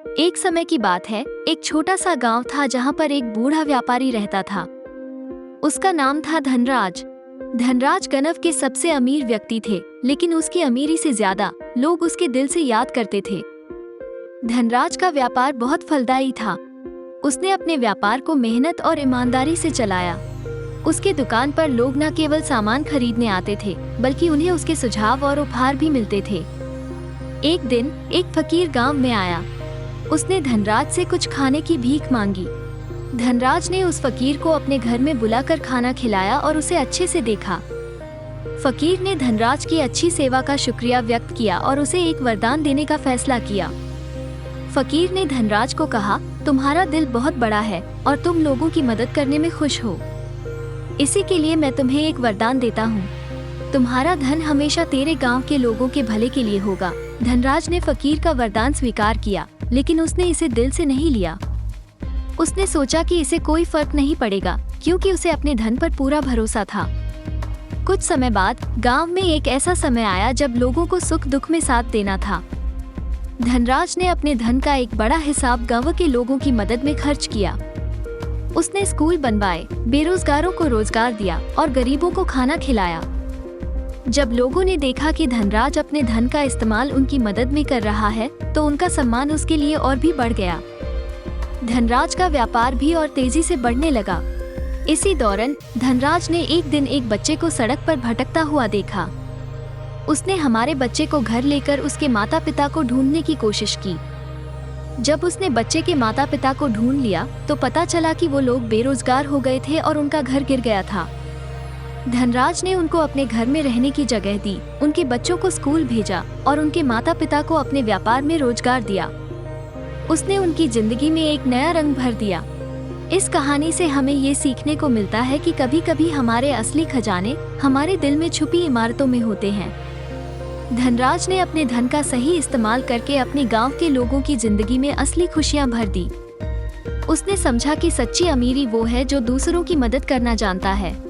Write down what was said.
एक समय की बात है, एक छोटा सा गांव था जहां पर एक बूढ़ा व्यापारी रहता था। उसका नाम था धनराज। धनराज गनव के सबसे अमीर व्यक्ति थे, लेकिन उसकी अमीरी से ज्यादा लोग उसके दिल से याद करते थे। धनराज का व्यापार बहुत फलदायी था। उसने अपने व्यापार को मेहनत और ईमानदारी से चलाया। उसके दुकान पर लोग न केवल सामान खरीदने आते थे, बल्कि उन्हें उसके सुझाव और उपहार भी मिलते थे। एक दिन एक फकीर गांव में आया। उसने धनराज से कुछ खाने की भीख मांगी। धनराज ने उस फकीर को अपने घर में बुलाकर खाना खिलाया और उसे अच्छे से देखा। फकीर ने धनराज की अच्छी सेवा का शुक्रिया व्यक्त किया और उसे एक वरदान देने का फैसला किया। फकीर ने धनराज को कहा, तुम्हारा दिल बहुत बड़ा है और तुम लोगों की मदद करने में खुश हो। इसी के लिए मैं तुम्हें एक वरदान देता हूँ। तुम्हारा धन हमेशा तेरे गांव के लोगों के भले के लिए होगा। धनराज ने फकीर का वरदान स्वीकार किया, लेकिन उसने इसे दिल से नहीं लिया। उसने सोचा कि इसे कोई फर्क नहीं पड़ेगा, क्योंकि उसे अपने धन पर पूरा भरोसा था। कुछ समय बाद गांव में एक ऐसा समय आया जब लोगों को सुख दुख में साथ देना था। धनराज ने अपने धन का एक बड़ा हिसाब गांव के लोगों की मदद में खर्च किया। उसने स्कूल बनवाए, बेरोजगारों को रोजगार दिया और गरीबों को खाना खिलाया। जब लोगों ने देखा कि धनराज अपने धन का इस्तेमाल उनकी मदद में कर रहा है, तो उनका सम्मान उसके लिए और भी बढ़ गया। धनराज का व्यापार भी और तेजी से बढ़ने लगा। इसी दौरान धनराज ने एक दिन एक बच्चे को सड़क पर भटकता हुआ देखा। उसने हमारे बच्चे को घर लेकर उसके माता पिता को ढूंढने की कोशिश की। जब उसने बच्चे के माता पिता को ढूंढ लिया, तो पता चला कि वो लोग बेरोजगार हो गए थे और उनका घर गिर गया था। धनराज ने उनको अपने घर में रहने की जगह दी, उनके बच्चों को स्कूल भेजा और उनके माता पिता को अपने व्यापार में रोजगार दिया। उसने उनकी जिंदगी में एक नया रंग भर दिया। इस कहानी से हमें ये सीखने को मिलता है कि कभी कभी हमारे असली खजाने हमारे दिल में छुपी इमारतों में होते हैं। धनराज ने अपने धन का सही इस्तेमाल करके अपने गांव के लोगों की जिंदगी में असली खुशियां भर दी। उसने समझा कि सच्ची अमीरी वो है जो दूसरों की मदद करना जानता है।